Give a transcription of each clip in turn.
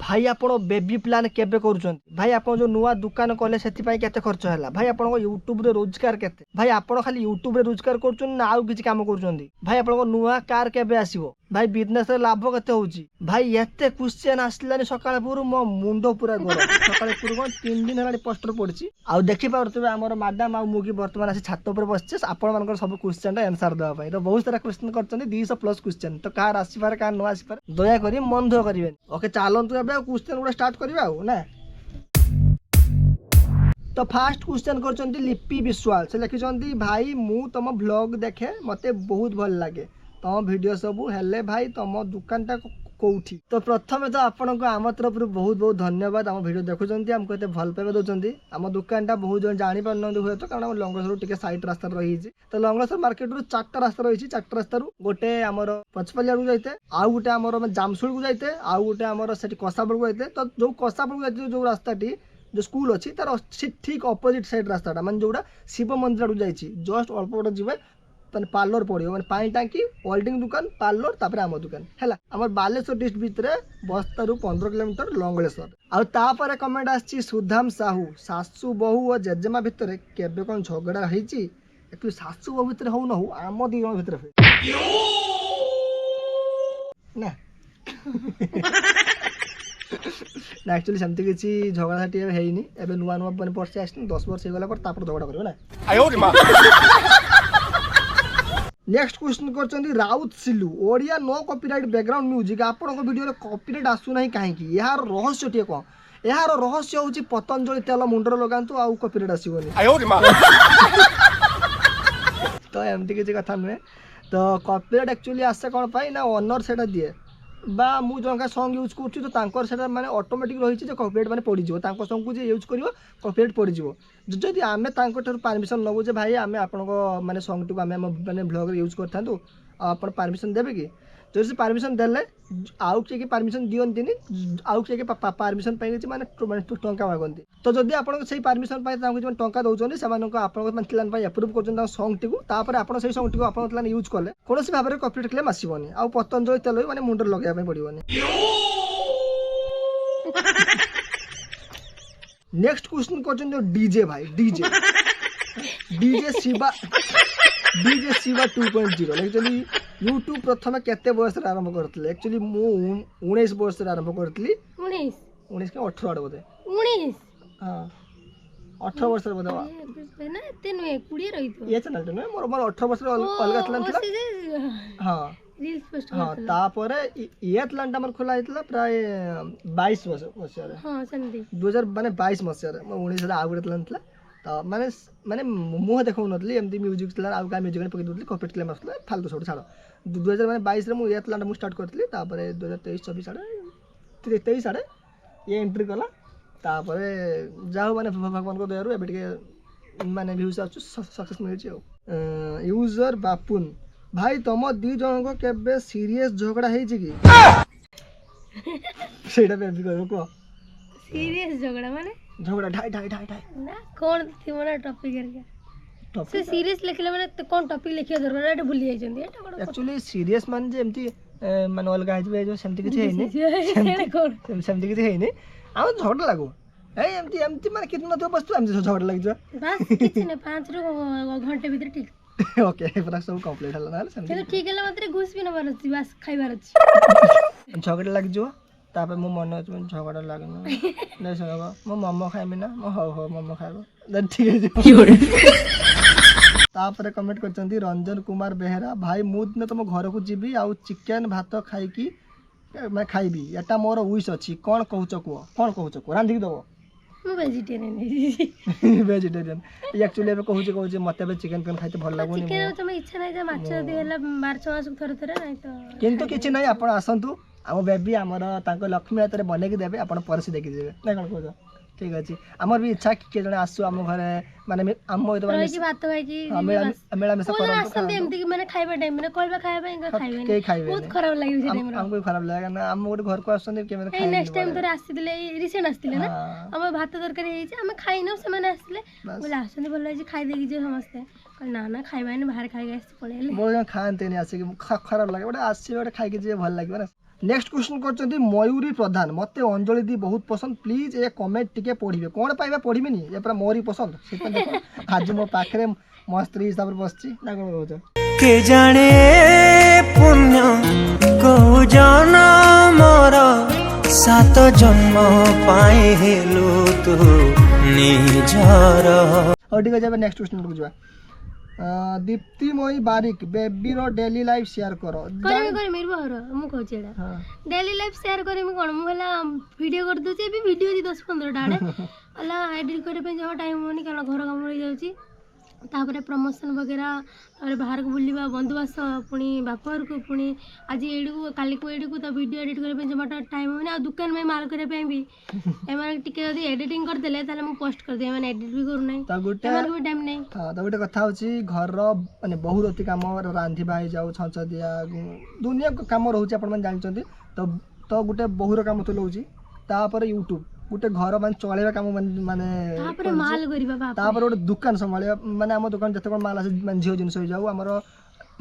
भाई आपण baby plan केबे करूछन भाई आपण जो नुआ दुकान कले सेति पई केते खर्च हैला भाई आपण यूट्यूब रे रोजगार केते भाई आपण खाली यूट्यूब रे रोजगार करछन ना आउ किछि काम करछन भाई आपण नुआ कार केबे आसीबो भाई बिजनेस रे लाभ केते होउची भाई एते क्वेश्चन आसलानी सकाळ पुरु मो मुंडो पूरा गरम सकाळ पुरु कोन 3 दिन हेलानी पोस्टर पडची आ देखि पारतबे हमर मैडम आ मुगी वर्तमान आसी छात ऊपर बसछे आपण मानकर सब क्वेश्चन रा आंसर देबा पई तो बहुत सारा क्वेश्चन करछन 200+ क्वेश्चन तो कार आसी पारे कार नो आसी पारे दया करी मन धो करिवेन ओके चालंतु एबे क्वेश्चन गुडा स्टार्ट करबा ना। तो फास्ट क्वेश्चन करछन्ती लिपि विश्वाल से लिखिछन्ती भाई मु तम ब्लॉग देखे मते बहुत भल लागे तम वीडियो सब हेले भाई तम दुकानटा कोठी तो प्रथमे तो आपन को आम तरफ बहुत बहुत धन्यवाद आम वीडियो देखुछन्ती हमको एते भल पाइबा दोछन्ती आम दुकानटा बहुत जन जानि पारनन्ती हुए तो कारण लंगसर टिके साइड रास्ता रही छि तो लंगसर मार्केट रु चारटा रास्ता रही छि चारटा रास्ता रु गोटे हमर पचपलिया रु जाइते आ गोटे हमर जामसुल को जाइते आ गोटे हमर सेठी कसाबल को जाइते तो जो कसाबल को जाइते जो रास्ताटी जो स्कूल अच्छी तार ठीक अपोजिट साइड रास्ताटा माने जोड़ा शिव मंदिर आड़ जाइए जस्ट अल्प बट जीवे मैंने पार्लर पड़ो मैंने पानी टांकी वेल्डिंग दुकान पार्लर तापर आम दुकान है आम बालेश्वर डिस्ट्रिक्ट भितर बस्तारू 15 किलोमीटर लंगलेश्वर आउे कमेंट आसी सुधाम साहू सासू बहु और जेजेमा भितर केबे कौन झगड़ा होती एक्चुअली सासू बहु भितर हो न हो आम दी जन भितर ना ना एक्चुअली सेमती किसी झगड़ा साठी हैनी एबे नुआ नुआ बने पर्से आछन 10 वर्ष हे गला पर तापर झगड़ा करबो ना आयो रे मां। नेक्स्ट क्वेश्चन करचंदी Raut Silu Odia no copyright background music आपन को वीडियो रे कॉपीराइट आसु नाही काहे की यार रहस्य टिए को यार रहस्य होची पतंजलि तेल मुंडर लगांतु आ कॉपीराइट आसीबोनी आयो रे मां। तो एमती किसी कथा नुहे तो कॉपीराइट एक्चुअली आसे कोन पाई ना ओनर सेटा दिए बा मु जंका सॉन्ग यूज करछु तो तांकर सेटा माने ऑटोमेटिक रही जे कॉपीराइट माने पड़ी जिवो तांको सॉन्ग को जे यूज करिवो कॉपीराइट पड़ी जिवो जदि आमे तांको ठर परमिशन नबो जे भाई आमे आपन को माने सॉन्ग टू आमे माने ब्लॉग रे यूज करथांतु आपन परमिशन देबे कि जो से परमिशन देले आउ के परमिशन दियंतिनी आउ के परमिशन पाइ जे माने टंका मागंती तो जदि आपन से परमिशन पाइ तांको जे टंका दउचोनी सेमान को आपन को माने पाइ अप्रूव करचन ता सॉन्ग टिकु तापर आपन से सॉन्ग टिकु आपन तलान यूज करले कोनोसी भाबरे कॉपीराइट क्लेम आसीबोनी आ पतंजलि तेल माने मुंडर लगाय पाइ पड़िबोनी। नेक्स्ट क्वेश्चन करचन जो डीजे भाई डीजे शिवा 2.0 एक्चुअली यूट्यूब प्रथम केते बयस रे आरंभ करथले एक्चुअली मु 19 बयस रे आरंभ करथली 19 के 18 आड़ बोधे 19 हां 18 वर्ष रे बोधे ना एते नुए 20 रही तो ये चैनल तो मोर 18 वर्ष रे अलगा चैनल था हां रील्स पोस्ट हां तापर ये चैनल हमर खोला हितला प्राय 22 वर्ष रे हां सेमती 2000 माने 22 वर्ष रे 19 रे आगुडे चैनल था तो माने माने मुह देखौ नथली एमती म्यूजिक चला आ का म्यूजिक ने पके दोतली कॉपीराइट क्लेम आसला फालतू छोड़ छाड़ 2000 माने 22 रे मु ये चैनल मु स्टार्ट करथली तापर 2023 24 आड़े 23 आड़े ये एंट्री कला तापर जाओ माने भगवान को दयारु एबे के माने व्यूज आछु सक्सेस मिल छी यूजर बापुन भाई तुम दी जन को केबे सीरियस झगड़ा हे छी की सेटा बेबी कहबो को सीरियस झगड़ा माने झगड़ा ढाई ना कोन थी मोना टॉपिक करके से सीरियस लिखले माने तो कोन टॉपिक लिखिया दरकार एटा भूली जाई जंदी एटा एक्चुअली सीरियस मान जे एमती माने अलगा हे जो सेमती किछ हे नै सेमती किछ हे नै आ झगड़ा लागो ए एमती माने कितना तो बस्तु हम झगड़ा लाग जो बस किछ नै 5 रु घंटे भीतर ठीक ओके पूरा सब कंप्लीट हला ना सेमती चलो ठीक हला मात्र घुस भी न मारछि बस खाइबार अछि झगड़ा लाग जो तापर मो मन झगड़ा लागना नै सगबा मो मोमो खाइमी ना मो हो मोमो खाइबो द ठीक है तापर कमेंट करचंती रंजन कुमार बेहरा भाई मु दिन तुम घर को जीबी आ चिकन भात खाई की मैं खाइबी एटा मोर विश अछि कोन कहउछ को रांधी दबो मु वेजिटेरियन एक्चुअली एबे कहउछ मते बे चिकन पेन खाइते भल लागोनी चिकन तुम इच्छा नै जे माछ दिहेला मार्च मास थरे थरे नै तो किंतु किछि नै आपण आसंतु आम बेबी आमर तांको लक्ष्मी हाथ में बनैकी देवे आप परसी देखी देवे ना कौन कह ठीक अच्छे आमर भी इच्छा किए जने आसु आम घरे माने आम भात खाई मेला मिसा माने खाइबा टाइम माने कहबा खाइबा बहुत खराब लागि से टाइम हमको खराब लागे ना हम गोटे घर को आसन के माने खाइ नेक्स्ट टाइम तोरे आसीले रिसेंट आसीले ना हम भात तरकारी हेछि हम खाइ न से माने आसीले बोले आसन बोल जे खाइ देगी जे समस्ते ना ना खाइबा ने बाहर खाइ गए पळेले बोल खानते नहीं आसे खराब लागे बडे आसी बडे खाइ के जे भल लागे ना नेक्स्ट क्वेश्चन करछंती मयूरी प्रधान मते अंजलि दी बहुत पसंद प्लीज ए कमेंट टिके पढ़िबे कोन पाइबा पढ़िबिनी ये पूरा मोरी पसंद से देखो आज मो पाखरे मो स्त्री हिसाब रे बसची ना कोन कहउछ के जाने पुण्य को जन्मर सात जन्म पाए हेलु तू निजर। और ठीक है नेक्स्ट क्वेश्चन को जवा दीप्तिमयी बारिक बेबी रो डेली लाइफ शेयर करो करे मेरे बाहर हम कहू छेडा डेली लाइफ शेयर करे मैं कोन मोला वीडियो कर दउची भी वीडियो दी 10-15 टाडे अला एडिट करे पे जो टाइम होनी कारण घर काम रही जाउची तापर प्रमोशन वगैरह तापर बाहर को बुलवा बंधुवास पुणी बापर को पुणी आज एडी को काली को एडी को तो वीडियो एडिट करे पे जमाटा टाइम होनी आ दुकान में माल करे पे भी एमार टिके यदि एडिटिंग कर देले ताले मु पोस्ट कर दे माने एडिट भी करू नै ता गुटे एमार भी टाइम नै हां ता गुटे कथा होची घर रो माने बहुत अति काम रांधी भाई जाऊ छंच दिया दुनिया को काम रहउची अपन मन जानचंती तो गुटे बहुर काम तो लउची तापर YouTube गुटे घर मान चलेबा काम माने तापर माल करिबा बाप तापर गोटे दुकान संभालिबा माने हम दुकान जते कोन माल आसे माने झियो जिंस हो जाऊ हमरो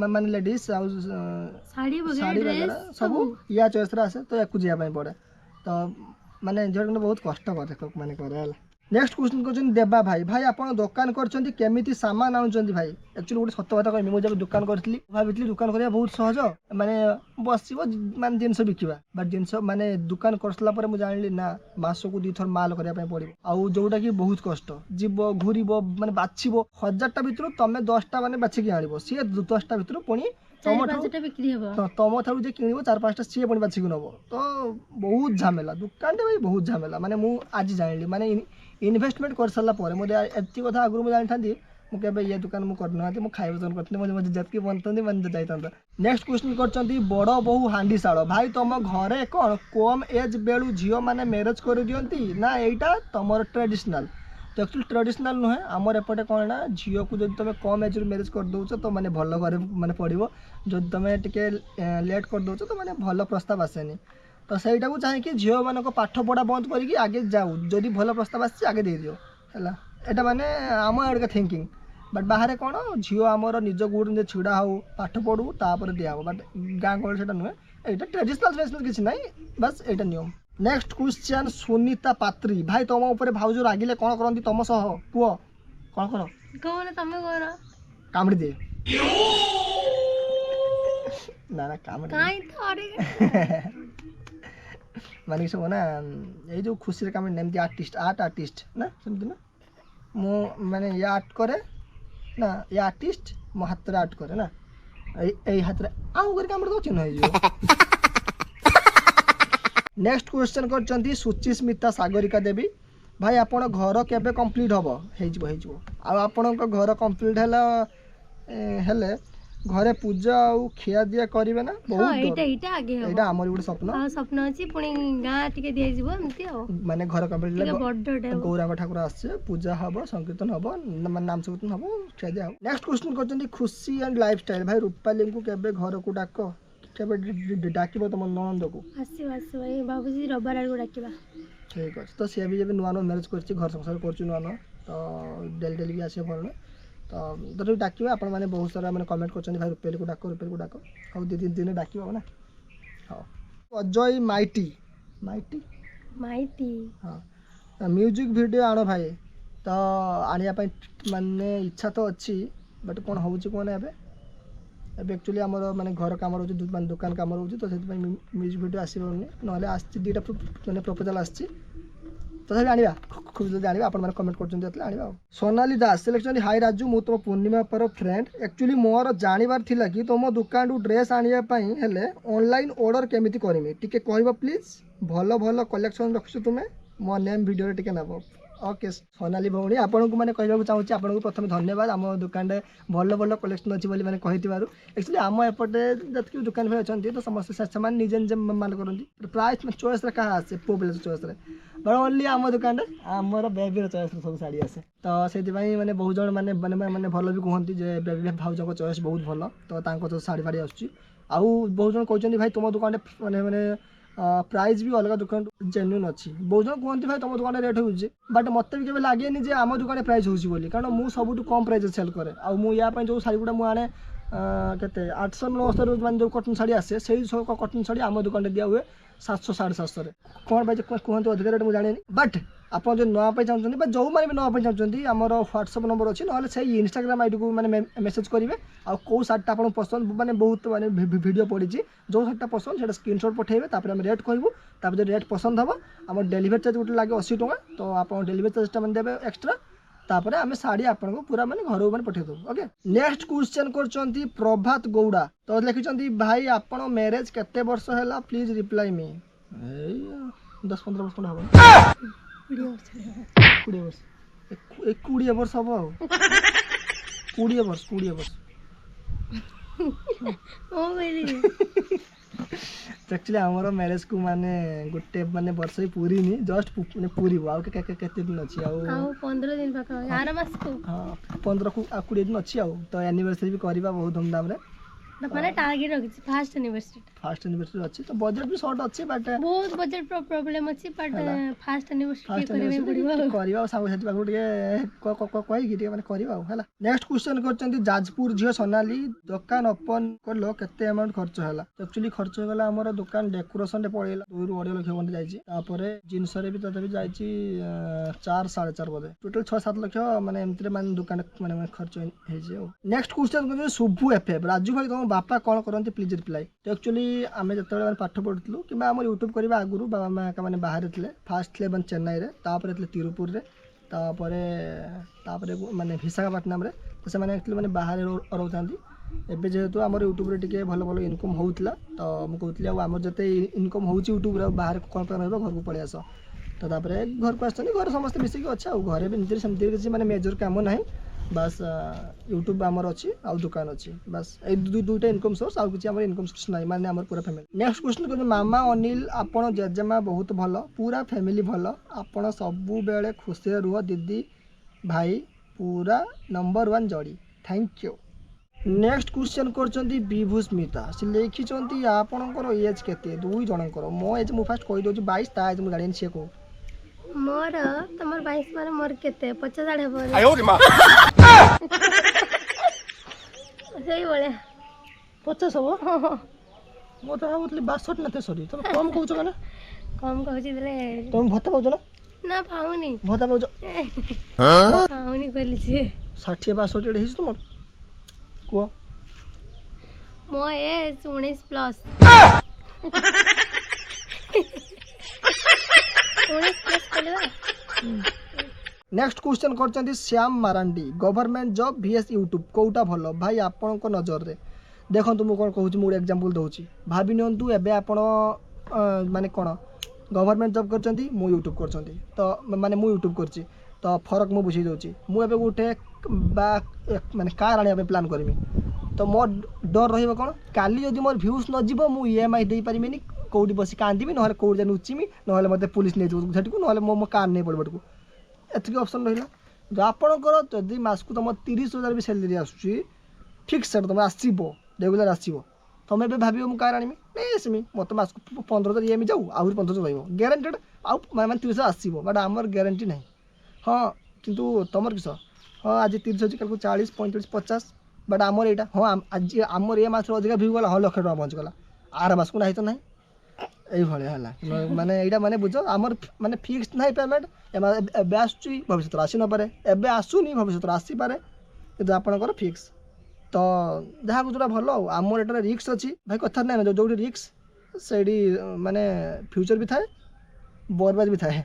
माने लेडीज साड़ी वगैरह सब या चॉइस रा आसे तो याकु जिया पय पड़े तो माने जोर बहुत कष्ट करे माने करे हला। नेक्स्ट क्वेश्चन क्वेश्चन देबा भाई भाई आपण दुकान करछंती केमिति सामान आनुचंती भाई एक्चुअली गोटे सत्य कथा कहमी मु जब दुकान करथली भाबितली दुकान करिया बहुत सहज माने बसिबो माने जिंस बिकिबा बट जिंस माने दुकान करसला परे मु जानली ना मास को 2 थर माल करिया पय पड़िबो आउ जोटा की बहुत कष्ट जीवो घुरीबो माने बाछिबो 1000 टा भितर तमे 10 टा माने बाछि के आनिबो सी 10 टा भितर पुनी तम थारु जे किनिबो 4-5 टा सी पुनी बाछि के नबो तो बहुत झमेला दुकान भाई बहुत झमेला माने मु आज जानली माने इन्वेस्टमेंट कर सारा पर मुझे एति कथा आगु मुझे जानी मुझे ये दुकान मुझे करना मुझे खाइबा बंद करते मुझे जबकि बनते मैंने जाता। नेक्स्ट क्वेश्चन करछंती बड़ बहु हांडीशाल भाई तुम घरे कौन कम एज बेलू झील मैंने मैरेज कर दियंती ना एटा तुम ट्रेडिशनल तो एक्चुअली ट्रेडिशनल नुहे आमर एपटे कौन ना झील को जब तुम कम एज मैरेज कर दौच तो मैंने भल घर मैंने पड़ो जो तुम टे लेट कर दौच तो मैंने भल प्रस्ताव आसेनी तो सहीटा को चाहिए झील मान पाठ पढ़ा बंद करके आगे जाऊ जदि भल प्रस्ताव आसी आगे दे दियो है एटा माने आम आड़े थिंकिंग बट बाहर कौन झील आमर निज गोड़ छिड़ा हो पाठ पढ़ू तापर दिया बट गाँ गहल से नुहे यहाँ ट्रेडिशनल किसी ना बस यहाँ नियम। नेक्स्ट क्वेश्चन सुनीता पात्री भाई तुम ऊपर भाउज रागिले कौन करती तुम सह पुओ कौन कर कामड़ी दे ना कामड़ी माने सब ना ये जो खुशी रे कामड़ी नेमती आर्टिस्ट ना समझ ना मो माने ये आर्ट करे ना ये आर्टिस्ट मो हाथ रे आर्ट करे ना ए हाथ रे आउ कर कामड़ी दो चिन्ह हो नेक्स्ट क्वेश्चन करछंती सुचिस्मिता सागरिका देवी भाई आपण घर केबे कंप्लीट हबो हेजिबो आ आपण को घर कंप्लीट हला हेले घरे पूजा और खिया दिया करिवे ना बहुत एटा आगे हो एटा हमर गुड सपन अछि पुणी गां टिके दिए जिवो एमती हो माने घर कंप्लीट ले बड्डटे गौरांग ठाकुर आछे पूजा हबो संकीर्तन हबो नाम संकीर्तन हबो खिया दिया। नेक्स्ट क्वेश्चन करछंती खुशी एंड लाइफस्टाइल भाई रूपाली को केबे घर को डाको केबे डाकिबो तुम ननंद को आसी भाई बाबूजी रबार को डाकिबा ठीक अछि तो से भी जब नुआ मैरेज करछि घर संसार करछि नुआ तो डेली भी आसे भरना तो डाक आप बहुत सारा मैंने कमेंट कर भाई रुपेल को डाक और 2-3 दिन डाक ना। हाँ अजय माइटी माइटी माइटी हाँ म्यूजिक वीडियो आण भाई तो आनिया माने इच्छा तो अच्छी बट कौन हो कौन एबे एक्चुअली आमर माने घर काम रोज दुकान काम रोज तो म्यूजिक वीडियो आसपारे ना आसी 2टा मैंने प्रपोजाल आसी तो आनिबा खूब जल्दी आनिबा आपण माने कमेंट करछन देतले आनिबा। सोनाली दास सिलेक्शन हाय राजू मु तो पूर्णिमा पर फ्रेंड एक्चुअली मोर जानिबार थिला कि तुम दुकान रु ड्रेस आनिया पई हेले ऑनलाइन ऑर्डर केमिति करमी टिके कहबो प्लीज भलो भलो कलेक्शन रखछु तुमे मो नेम वीडियो रे टिके नबो ओके। सोनाली भौणी आपण को माने कहबा चाहूँ आपण को प्रथम धन्यवाद आम दुकान रे भलो भलो कलेक्शन अछि बोली माने कहितिबारु एक्चुअली आम एपटे जतकी दुकान भे अछंती तो समस्त सामान निजे निजे माल करंती प्राइस में चॉइस रे कहा आसे पोबल चॉइस रे बट ओनली आम दुकान आमर बेबी चॉइस सब साड़ी आसे तो से माने बहुत जन माने माने भल भी कहती जे बेबी भाउज को चॉइस बहुत भल तो तांको तो साड़ी फाड़ी आसुची आउ बहुत जन कहते भाई तुम दुकान माने माने प्राइस भी अलग दुकान जेन्युइन अच्छी बहुत जन कहते भाई तुम दुकान रेट हो बट मत भी केवे लगे जे आम दुकान प्राइस होची बोली कारण मु सबुठ कम प्राइस सेल करे आ मु या जो शाड़ी गुड़ा मु आने केते 869 मान जो कॉटन साड़ी आसे से कॉटन साड़ी आम दुकान दिया हुए 700 750 रे कौन भाई कहते अधिक रेट मुझे जानी बट आप जो नापी चाहते जो मैंने भी नापी चाहते आमर व्हाट्सअप नंबर अच्छी ना से इंस्टाग्राम आईडी को मैंने मेसेज करेंगे आउ सार्टा आप पसंद मैंने बहुत मैंने वीडियो पड़ी जो सार्टा पसंद से स्क्रीनशॉट पठेबे तापर हम रेट कहूँ तापर रेट पसंद हम आम डेलीवरी चार्ज गोटे लगे 80 टका तो आप डेलीवरी चार्जटा मैंने देवे एक्सट्रा तापर आम शाढ़ी आपको पूरा मैंने घर मैंने पठे देव ओके नेक्स्ट क्वेश्चन कर प्रभात गौड़ा तो लिखिं भाई आपण मैरेज केते वर्ष है प्लीज रिप्लाई मी 10-15 वर्ष हम 20 वर्ष 20 वर्ष हम 20 वर्ष एक्चुअली आमर मैरेज को माने गोटे माने वर्ष ही पूरी नहीं जस्ट माने पूरी आउ केते दिन अछि आउ 15 दिन पाखा आर मास को हां 15 को 20 दिन अछि आउ तो एनिवर्सरी भी करबा बहुत धूमधाम रे माने टारगेट रखि फर्स्ट एनिवर्सरी अछि तो बजट भी शॉर्ट अछि बट बहुत बजट प्रॉब्लम अछि बट फर्स्ट एनिवर्सरी करबा सब हेतु बागु के कहि कि माने करबा हला नेक्स्ट क्वेश्चन करचंती जाजपुर झियो सोनाली दुकान ओपन करलो केते अमाउंट खर्च हला एक्चुअली खर्च होला हमर दुकान डेकोरेशन रे पड़ेला 2 ରୁ 2.5 लाख बंद जाईची तापरे जिंस रे भी तते भी जाईची 4 4.5 बदे टोटल 6-7 लाख माने एमतरे माने दुकान माने खर्च हे जे नेक्स्ट क्वेश्चन कर सुभु एफएफ राजू भाई तुम बापा कौन करते प्लीज रिप्लाई तो एक्चुअली आम जो पाठ पढ़ुलू कि आम यूट्यूब करवा आगुरी बाबा माँ का बाहर थे फास्ट थे चेन्नई में तापर तिरुपुर में तापर माने विशाखापट्टनम रे तो से मैंने बाहर रोता एवं जेहेतु आम यूट्यूब टे भल भल इनकम होता तो मुझे कहती आम जिते इनकम हो यूट्यूब बाहर कौन घर को पलि आस तो घर को आसनी घर समस्त मिसिक अच्छे और घरे भी सेमती किसी माने मेजर काम ना बस यूट्यूब आमर अच्छी आउ दुकान अच्छी बस ये दुईटा इनकम सोर्स आउ किसी इनकम सोर्स ना माने आमर पूरा फैमिली नेक्स्ट क्वेश्चन कर मामा अनिल आपण जेजेमा बहुत भल पूरा फैमिली भल आपण सबु बेले खुशी रुह दीदी भाई पूरा नंबर 1 जोड़ी थैंक यू नेक्स्ट क्वेश्चन करचंती विभू स्मिता से लिखिचंती आपणकर एज केते दुई जनकर मो एज मु फास्ट कहि दोची 22 ता एज मु जानि से को मोर तमर 22 माने मोर केते 50 साढ़े बोले आयो रे मां सही बोले 50 हो मो तो भाबुतली 62 नते सॉरी तुम कम कहउछ कने कम कहउची देले तुम भत्ता पाउछ ना पाउनी भत्ता पाउछ हां पाउनी कहली छे 60 62 हेछि तुम को मो एज 19 प्लस 19 प्लस कहले नेक्स्ट क्वेश्चन करचंती Shyam Marandi government job VS YouTube कोउटा भलो भाई आपन को नजर रे देखो तुम कोन कहूची मु एग्जांपल दोची भाबी नियंतु एबे आपण माने कोन गवर्नमेंट जॉब करचंती मु यूट्यूब करचंती तो माने मु यूट्यूब करची तो फरक मु बुझी दोची मु एबे उठे बा माने कार आने पे प्लान करमी तो मो डर रहिबो कोन काली यदि मोर व्यूज न जीवो मु EMI देई परिमेनी कोउडी बसी कांदीबी नहले कोउडी जा नुचिमी नहले मते पुलिस नै जो झटकू नहले मो कार नै पड़बटकू एतकी ऑप्शन रहिला जो आपणकर जदि मास को तुम 30,000 भी सैलरी आसुची फिक्स सेट तुम आसीबो रेगुलर आसीबो तुम एबे भाबियो मु कार आनिमी नै आसमी मते मास को 15,000 EMI जाऊ आहुरी 15,000 रहइबो गारंटेड आउ माने 30,000 आसीबो बट हमर गारंटी नै हां किंतु तमर किस हां आज 30 अछि कल को 40 45 50 बट हमर एटा हां आज हमर ए मास अधिक व्यू गला 1 लाख टका पहुंच गला आर मास को नाही तो नाही এই ভলে হলা মানে এইটা মানে বুঝো আমার মানে ফিক্সড নাই পেমেন্ট এবে আসুচি ভবিষ্যৎ আসি ন পারে এবে আসুনি ভবিষ্যৎ আসি পারে কিন্তু আপনার ফিক্স তো যাহা যেটা ভালো আমার এটা রিস্ক ଅଛି ভাই কথা নাই না ଯୋଉଠି রিস্ক ସେଇଠି ମାନେ ফিউচর ବି ଥାଏ বরবাদ ବି ଥାଏ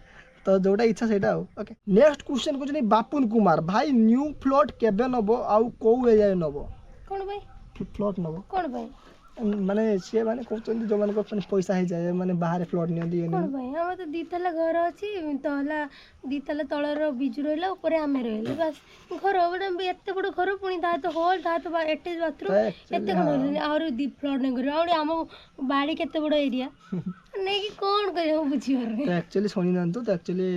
তো ଯୋଉটা ইচ্ছা ସେଇଟା ଆଉ ওকে নেক্সট क्वेश्चन কোচনি বাপুন কুমার ভাই নিউ প্লট কেবে নব ଆଉ কোউ এরিয়া নব কোন ভাই প্লট নব কোন ভাই माने से माने कहते जो माने पैसा हो जाए माने बाहर फ्लॉट नहीं दिए कोन भाई हम तो दीतला घर अछि तो हला दीतला तळर बिजु रहला ऊपर हमें रहले बस घर बडे एते बड घर पुनी ता तो हॉल ता तो अटैच बाथरूम एते कोन और दी फ्लॉट नहीं कर और हम बाड़ी केते बड एरिया नहीं कि कोन करे हम बुझी रे एक्चुअली सुनी न तो एक्चुअली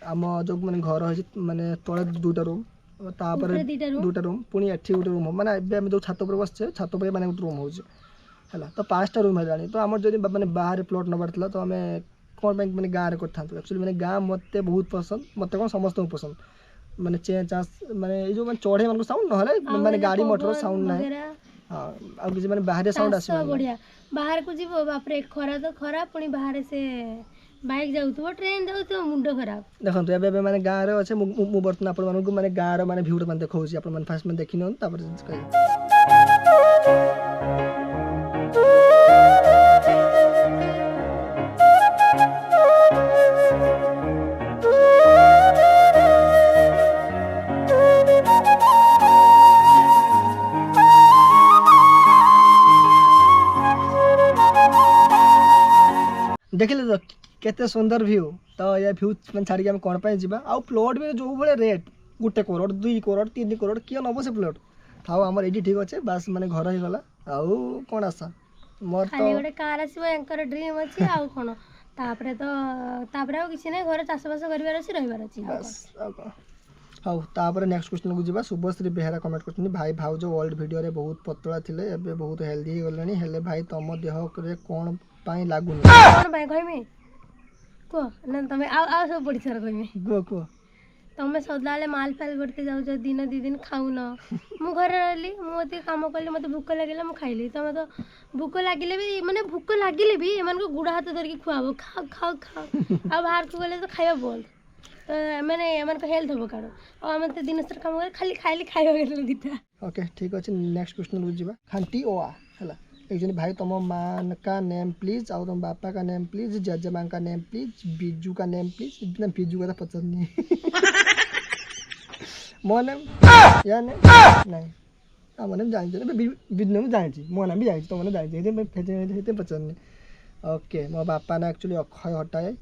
हम जो माने घर है माने तळे दुटा रूम तापर दुटा रूम पुनी एठी गुटे रूम माने एबे हम जो छात ऊपर बसछे छात ऊपर माने गुटे रूम होजे हला तो 5टा रूम है तो आम जब मैंने बाहर प्लॉट नबार था तो आम कौन बैंक मैंने गाँव में कर एक्चुअली मैंने गाँव मत बहुत पसंद मत कौन समस्त पसंद मैंने चें चाँस मैंने जो मैं चढ़े मन साउंड ना मैंने गाड़ी मोटर साउंड ना हाँ आ किसी माने बाहर साउंड चाଷ आसी बढ़िया बाहर को जीव बापरे खरा तो खरा पुणी बाहर से बाइक जाउथबो ट्रेन जाउथबो मुंड खराब देखंतु एबे माने गाँ रे अच्छे मु बर्तन आपण मानकु माने गाँ रो माने भ्यू माने देखौची आपण माने फास्ट माने देखिनो तापर कहि देखिले तो केते सुंदर व्यू तो ये व्यू मन छाड़ी के हम कोन पे जिबा आ प्लॉट भी जो बळे रेट 1 करोड़ 2 करोड़ 3 करोड़ कियो नबो से प्लॉट थाओ हमर एडी ठीक अछि बस माने घर ही गला आउ कोन आसा मोर तो खाली गोटे कार आसीबो एंकर ड्रीम अछि आउ कोन तापरे आ किछि नै घर चाष बास करबार अछि रहिबार अछि बस हाउ तापर नेक्स्ट क्वेश्चन को जिबा शुभश्री बेहरा कमेंट करथनि भाई भाउजो ओल्ड वीडियो रे बहुत पतला थिले एबे बहुत हेल्दी हो गलेनी हेले भाई तम देह रे कोन पाई लागुनी कोन भाई कहमे को न तमे आ सब पड़ी सर कहमे को तमे सदाले माल फाल करते जाउ जो दिन 2 दिन खाउ न मु घर रहली मते काम करली मते भूख लागिला मु खाइली तमे तो भूख लागिले भी माने भूख लागिले भी एमन को गुडा हाथ धर के खुआबो खाओ खाओ खाओ आ बाहर को गले तो खाइबो बोल तो माने एमन को हेल्थ हो काडो आ हम तो दिन सर काम कर खाली खाइबो गेल दिता ओके ठीक अछि नेक्स्ट क्वेश्चन को जिबा खांटी ओआ हला एक्चुअली भाई तुम मां का नेम प्लीज और तुम पापा का नेम प्लीज जजमान का नेम प्लीज बिजू का नेम प्लीज इतना बिजू का पसंद नहीं मो नेम या नहीं आ मो नेम जान बिजू नेम जान छी मो नाम भी जान छी तुम जान छी मैं फेते पसंद नहीं ओके मो पापा ने एक्चुअली अक्षय हटाए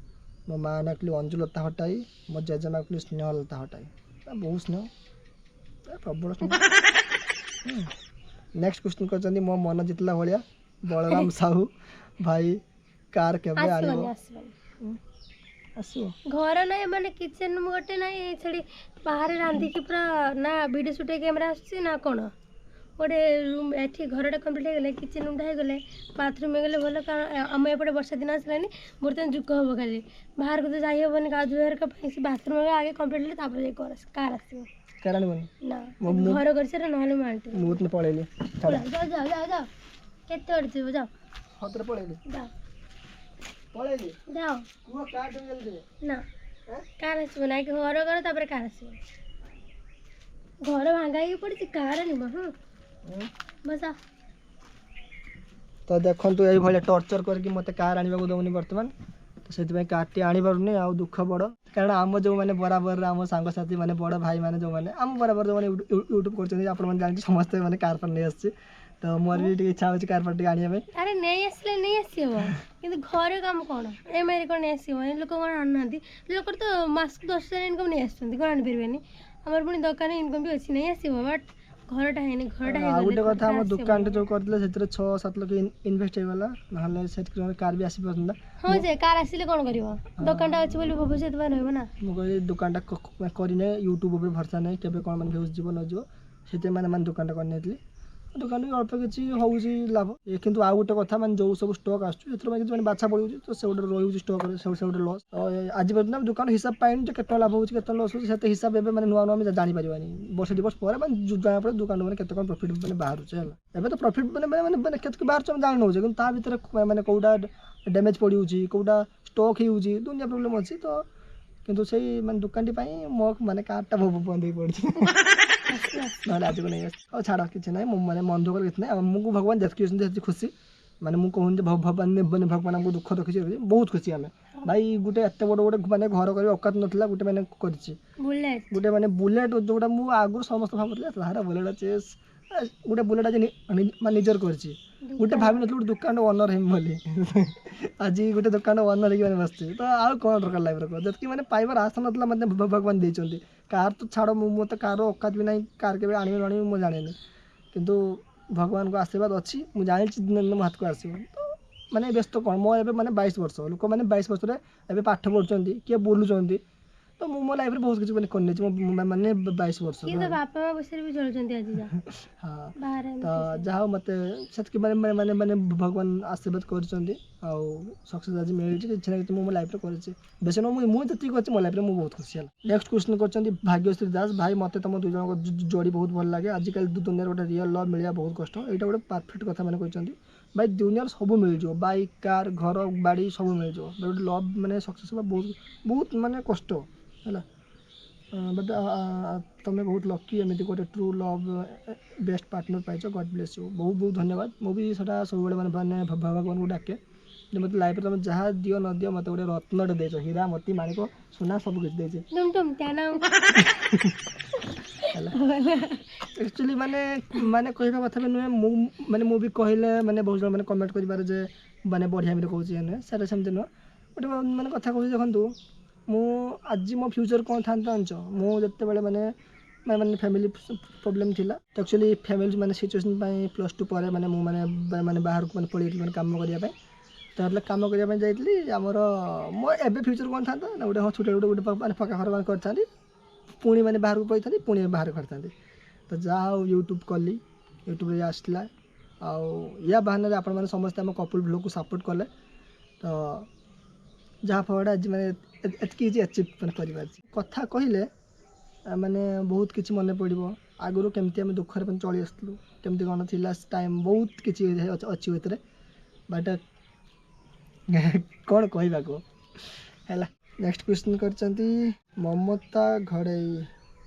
मो मां ने एक्चुअली अंजुलता हटाई मो जजमा एक्चुअली स्नेहलता हटाई बहुत स्नेह प्रबल स्नेह नेक्स्ट क्वेश्चन करछनी मो मन जितला भलिया बलराम साहू भाई कार केबे आनिबो आसो घर नै माने किचन में गोटे नै छड़ी बाहर रांधी की पूरा ना वीडियो शूट कैमरा आसी ना कोन गोटे रूम एठी घरटा कंप्लीट हो गेले किचन रूम हो गेले बाथरूम हो गेले भलो कारण हम एपटे वर्षा दिन आसलानी बर्तन जुक हो खाली बाहर को तो जाई होबनी गाधुएर का बाथरूम आगे कंप्लीट ले तापर कार आसी कारण बनी ना घर कर से नहले मांटी मुत ने पळेली जाओ जाओ जाओ जाओ केते अड़ते जाओ हतर पळेली जाओ पळेली जाओ कुआ काट जल्दी ना कार आसी ना कि घर कर तापर कार आसी घर भांगा ही पड़ी कार नहीं हां बसा तो देखंतु एई भले टॉर्चर करके मते कार आनिबा को दउनी वर्तमान तो सेति कार टी आनी पारुनी आ दुख बड़ कारण आम जो मैंने बराबर आम सांग साथी मैंने बड़ भाई मैंने जो मैंने आम बराबर जो मैंने यूट्यूब करछन आपण मन जानि समस्त मैंने कार पर नहीं आछे तो मोर भी इच्छा होची कार पर टी आनिया में अरे नहीं आसले नहीं आसीबो किंतु घर काम कोन ए मेरे कोन नहीं आसीबो ए लोक कोन आननांती लोक तो मास 10,000 इनकम नहीं आछथि कोन आनि परबेनी हमर पुनी दुकान इनकम भी अछि नहीं आसीबो बट घरटा है नहीं घरटा है गोटे कथा हम दुकान जो करले सेतरे 6-7 लाख इन्वेस्ट हेवाला नहले सेट कार भी आसी पसंदा हां जे कार आसीले कोन करिवो दुकानटा अछि बोली भविष्य में रहबो ना मु कहि दुकानटा करिने यूट्यूब ऊपर भरसा नहीं केबे कोन मन व्यूज जीवन जो सेते माने दुकानटा करनेतली दुकान भी अल्प किसी होउची लाभ ये किंतु आ गोटे कथा मान जो सब स्टॉक आसु एथरो माने बाछा पड़ुची तो से गोटे रहुची स्टॉक रे से गोटे लॉस आज पर्यंत दुकान हिसाब पाइन जे केते लाभ होउची केते लॉस होउची सेते हिसाब एबे माने नुवा नुवा हम जानि परिबानी वर्ष दिवस पर माने जाना पड़े दुकान माने केते कोन प्रॉफिट माने बाहर छ एबे तो प्रॉफिट माने केते बाहर छ जानि नउचे किंतु ता भीतर माने कोडा डैमेज पड़ुची कोडा स्टॉक हिउची दुनिया प्रॉब्लम अछि तो किंतु सेही माने दुकानटी पई मो माने कार्डटा बंद पड़छि ना आज को नहीं और छाड़ा किछ नहीं माने मन दुख किछ नहीं हमको भगवान जतकी खुशी माने मु कहून जे भगवान ने भगवान हमको दुख देखि बहुत खुशी हमें भाई गुटे एते बड़ बड़ माने घर करी औकात नथला गुटे माने करछि बुलेट गुटे माने बुलेट जोटा मु आगु समस्त भाबले तारा बुलेट चेस गुटे बुलेट आज माने निजर करछि गुटे भाबि नथलु दुकान ओनर हेम बोली आज गुटे दुकान ओनर के माने बसछि तो आ कोन दरकार लाइफ रो जतकी माने पाइबर आस नथला माने भगवान देचोंती कार तो छाड़ो मु तो कार औकात भी नहीं कार के आनी मु जाने किंतु भगवान को आशीर्वाद अच्छी मु जानि दिन मो हाथ को आसीबो तो माने व्यस्त कोन मो एबे माने 22 वर्ष लोक माने 22 वर्ष रे एबे पाठ पढुचंती के बोलुचंती तो मु मो लाइफ रे बहुत किछ करने माने 22 वर्ष ये तो बापा माँ बसरे भी चलुचंती आज जा हाँ बाहर तो जहाँ मत से माने माने माने भगवान आशीर्वाद कर सक्सेस आज मिली कि ना कि मो लाइफ रे कर बेस न मुझे जी कर मो लाइफ रे बहुत खुशी है। नेक्स्ट क्वेश्चन कर भाग्यश्री दास भाई मत तुम दुई जन जोड़ी बहुत भल लगे आजिकल दुनिया गोटे रियल लव मिलवा बहुत कष्ट यहाँ गोटे परफेक्ट कथा मैंने कहते भाई दुनिया सब मिल जाओ बाइक कार घर बाड़ी सब मिल जाओ गोटे लव मैंने सक्सेस बहुत बहुत माने कष्ट है बट तुम्हें बहुत लकी एमती गोटे ट्रू लव बेस्ट पार्टनर पाइच गॉड ब्लेस यू बहुत बहुत धन्यवाद मुझे सब मैंने भगवान को डाके मत लाइफ तुम जहाँ दियो न दियो मत गोटे रत्नटे देच हीरा मोती माणिक सुना सब कुछ देचे एक्चुअली माने माने कहवा कथा भी नुहे माने मु भी कहले माने बहुत जन माने कमेंट करिबार जे माने बढ़िया में कहूँ नुहे सारे सेमती नुह गोटे माने कथा कहूँ देखु मु आज मो फ्यूचर कौन था जानच मुझे माने माने फैमिली प्रॉब्लम थिला तो एक्चुअली फैमिली माने सिचुएशन +2 पर माने मु माने माने बाहर को माने पड़ी माने काम करिया पे तो काम करिया पे जाइतली हमर मो एबे फ्यूचर कौन था ना गोटे हाँ छोटे गोटे माने पक्का घर मान करथांती पुणी माने बाहर को पई थांती पुणी बाहर करथांती तो जा यूट्यूब कली यूट्यूब रे आसला आ या बहाना आपण माने समस्त हम कपल ब्लॉग को सपोर्ट कले तो जहाँ फल आज मैंने एतकी अचिव मैंने कथा कहले माने बहुत किसी मन पड़ो आगुरी केमती आम दुखर चली आसलु केमती कौन थी टाइम बहुत किसी अच्छी भर बट कौन कहवा को है। नेक्स्ट क्वेश्चन कर ममता घड़ई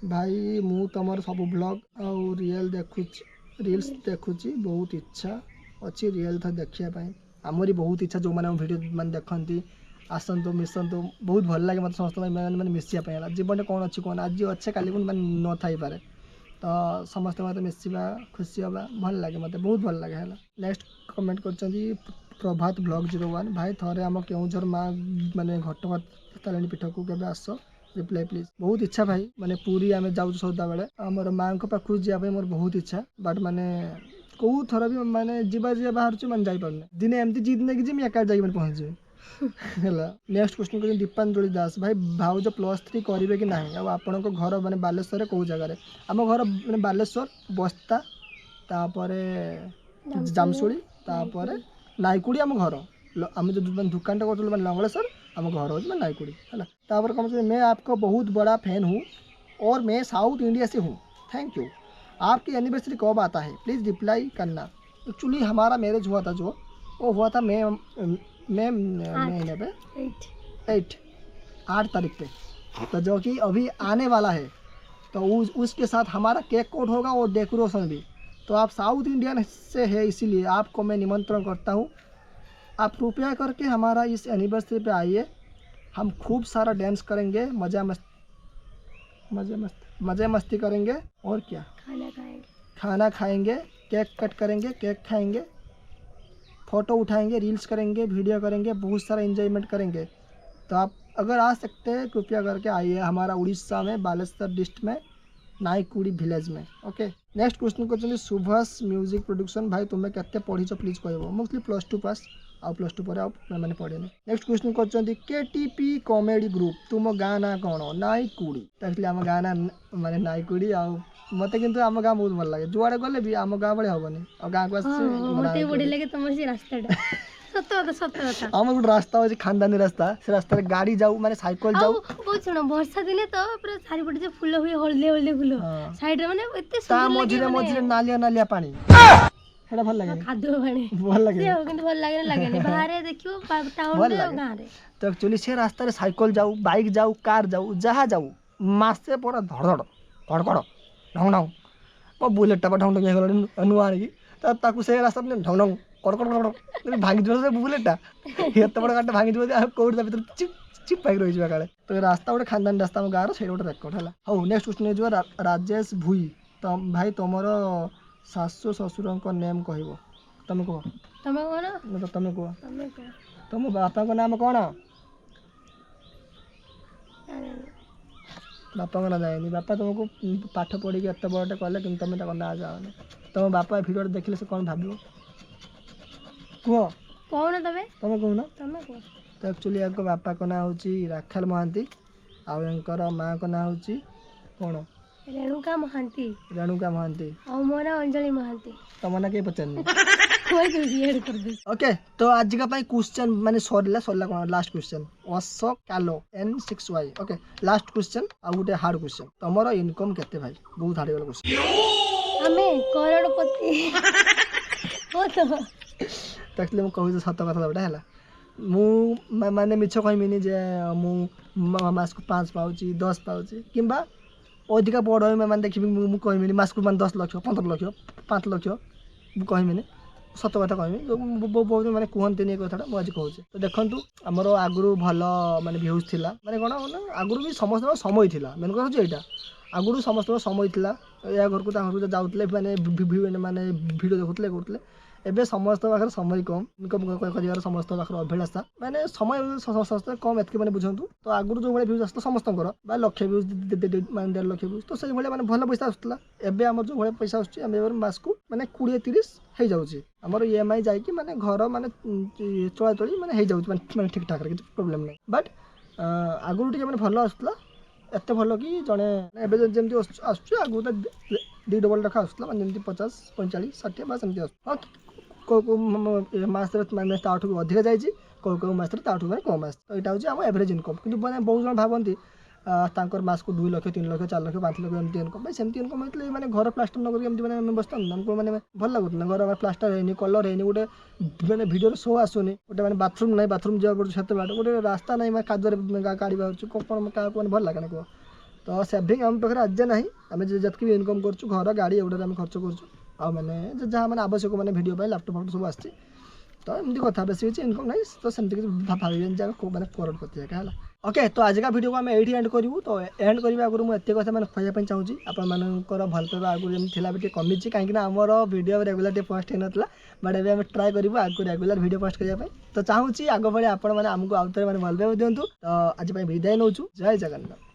भाई मु तुम सब ब्लॉग आउ रील्स देखुची बहुत इच्छा अच्छी रियल था देखापी आमरी बहुत इच्छा जो मैंने वीडियो मैंने देखती आसतु मिसतु बहुत भल लगे मतलब समस्त मैंने मिसापा जीवन कौन अच्छी कौन आज अच्छे काली न न थी पारे तो समस्त मत मिसवा खुशी हाँ भल लगे मत बहुत भल लगे है। नेक्स्ट कमेंट कर प्रभात ब्लॉग 01 भाई थरे आम केउझर माँ माने घटगाँ तारिणी पीठ को केबे आस रिप्लाई प्लीज बहुत इच्छा भाई माने पूरी आम जाऊँ सदा बेले आमर माँ पाखु जावाई मोर बहुत इच्छा बट माने कौ थर भी माने जीवा बाहर मैंने जापारे दिने एमती जिद नहीं कि एका जाइए मैंने पहुँचे है। नेक्स्ट क्वेश्चन कर दीपांजलि दास भाई भाउज +3 करेंगे कि ना आपण घर माने बालेश्वर कौ जगार आम घर मैंने बालेश्वर बस्ता तापर जामशुली तापर नाईकुड़ी आम घर आम जो दुकान कर मैंने लंगलेश्वर आम घर हो नाईकुड़ी है। तापर कम मैं आपका बहुत बड़ा फैन हूँ और मैं साउथ इंडिया से हूँ थैंक यू आपकी एनिवर्सरी कब आता है प्लीज़ रिप्लाई करना। एक्चुअली हमारा मैरिज हुआ था जो वो हुआ था महीने पे 8 तारीख पे तो जो कि अभी आने वाला है तो उसके साथ हमारा केक कोट होगा और डेकोरेशन भी तो आप साउथ इंडियन से है इसीलिए आपको मैं निमंत्रण करता हूँ आप कृपया करके हमारा इस एनिवर्सरी पे आइए हम खूब सारा डांस करेंगे मज़े मस्ती करेंगे और क्या खाना खाएंगे केक कट करेंगे केक खाएंगे फ़ोटो उठाएंगे रील्स करेंगे वीडियो करेंगे बहुत सारा एंजॉयमेंट करेंगे तो आप अगर आ सकते हैं कृपया करके आइए हमारा उड़ीसा में बालेश्वर डिस्ट्रिक्ट में नाईकुड़ी विलेज में ओके। नेक्स्ट क्वेश्चन कर सुभाष म्यूजिक प्रोडक्शन भाई तुम्हें केते पढ़ीच प्लीज कह मोस्टली +2 पास आ +2 पर मैंने पढ़े। नेक्स्ट क्वेश्चन कर केटीपी कॉमेडी ग्रुप तुम गाँ ना कौन नाईकुड़ी एक्चुअली आम गाँ ना माने नाईकुड़ी आ मत कि आम गाँ बहुत भल लगे जुआड़े गले भी आम गाँ भाई हेनी और गाँ को आम गोटे रास्ता अच्छे खानदानी रास्ता से रास्ता गाड़ी जाऊ माने साइकिल जाऊ बहुत सुनो वर्षा दिने तो पूरा चारिपटे जो फूल हुए हलदे हलदे फूल साइड रे माने एते सुंदर मझिरे नालिया नालिया पानी हेडा भल लगे खाद्य पानी भल लगे से किंतु भल लागे लागेनी बाहर देखियो टाउन रे और गां रे तो एक्चुअली से रास्ता रे साइकिल जाऊ बाइक जाऊ कार जाऊ जहाँ जाऊ मासे पूरा धड़धड़ कड़कड़ ढंग ढंग मो बुलेट टापा ढंग ढंग गला नुआ आनिकी से रास्ता ढंग ढंग कड़कड़ भांगी जो बुलेटा एत बड़ गाड़ी भांगी कौटा भर चिपाई रही काले तो रास्ता गोटे खानदानी रास्ता गाँव से गोटे रेकर्ड है। हाँ नेक्स्ट क्वेश्चन जो राजेश भुई तो भाई तुम शाशु ससुर नेम कह तुम कह तुम कह तुम बापा को नाम कौन बापा को ना जाएनि बापा तुमको पाठ पढ़ी एत बड़े कले कि तुम ना जाओनी तुम बापा भिडियो देखिले से कौन भाव कह कौन तबे तुम कहना तमे कह तो एक्चुअली आपको बापा को ना हूँ राखाल महांती आंकर माँ को ना हूँ कौन रेणुका महांती रेणुका महांती और मो ना अंजलि महांती तुम ना कहीं पचारनी कोई दूसरी ऐड कर दे ओके तो आज का क्वेश्चन माने सरला कौन लास्ट क्वेश्चन अशोक कालो N6Y ओके लास्ट क्वेश्चन आ गोटे हार्ड क्वेश्चन तुमर इनकम केते भाई बहुत हार्ड वाला क्वेश्चन हमें करोड़पति हो तो एक्चुअली मुझे कहूँ सत कथा गोटे है मु माने मिछ कहमिनी जे मु मास को 5 पाउची 10 पाउची किंबा अधिका बड़ हो मैंने देखी मुझे कहमिनी मास को 10 लाख 15 लाख 5 लाख मुझे कहमिनी सत कथा कहमी बहुत मैंने कहते कथा मुझे कहूँ तो देखूँ आमर आगु भल माने भ्यूज थी माने कौन आगु भी समस्त समय थी मेन कह यहाँ आगु समस्त समय थी या घर को जाऊे मैंने माने भिड देखुले करुले एबे समस्त पाखे समय कम इनकम कर समस्त पाखे अभिलाषा मैंने समय समस्त कम एतक मैंने बुझंतु तो आगुरी जो भाई भ्यूज आसता समस्त माने लक्ष भ्यूज माने 1.5 लाख भ्यूज तो से भाई माने भल पैसा आसला एबे हमर जो भाई पैसा आसुची हम मास को माने 20-30 हो जाउची हमर EMI जाई कि माने घर माने चला चली माने हो जाउची माने ठीक ठाक रे प्रॉब्लम नहीं बट आगुरी टिके माने भल आसला एत भल कि जड़े एवं जमी आसुच्छे आगु तो 2 डबल रखा आसला मैंने जमी 50 45 60 बस एमती हाँ मस मैंने ताठू अधिक जाइए कौ मस ताठू मैंने कम आस तो यहाँ हूँ आम एवरेज इनकम कि मैंने बहुत जन भावती मस को 2 लाख 3 लाख 4 लाख 5 लाख एमती इनकम भाई सेमती इनकम होती मैंने घर प्लास्टर नक मैंने बसता हमको मैंने भल लगुत ना घर प्लास्टर है कलर है गोटे मैंने भिडियो शो आसुनी गोटे मैंने बाथरूम ना बाथरूम जा पड़े बाट गोटे रास्ता ना मैं कादर गाड़ी बाहर कौन क्या भल लगे कह तो सेविंग आम पाखे आज ना आम जितकी भी इनकम कर घर गाड़ी एगुड़ा आम खर्च कर मैंने जहाँ मैंने आवश्यक मैंने भिडियो लैपटॉप फैपटॉप सब आसी तो एमती कथा बेस इनकम ना तो सेमती किसी भाव मैंने करोड़ पति है ओके तो आज का वीडियो को आम ये एंड करूँ तो एंड करने आगुरी मुझे एत कथा मैंने कहवाई चाहिए आपर भल पाइबा आगुरी जमी कमी कहीं आमर वीडियो रेगुलर पोस्ट होना बट एवं आम ट्राए करूँ आगे रेगुलर वीडियो पोस्ट करने तो चाहूँगी आग भाई आपण मैंने आमको आउे मैंने भल पाइबा दिंतु तो आज विदाय नौ जय जगन्नाथ।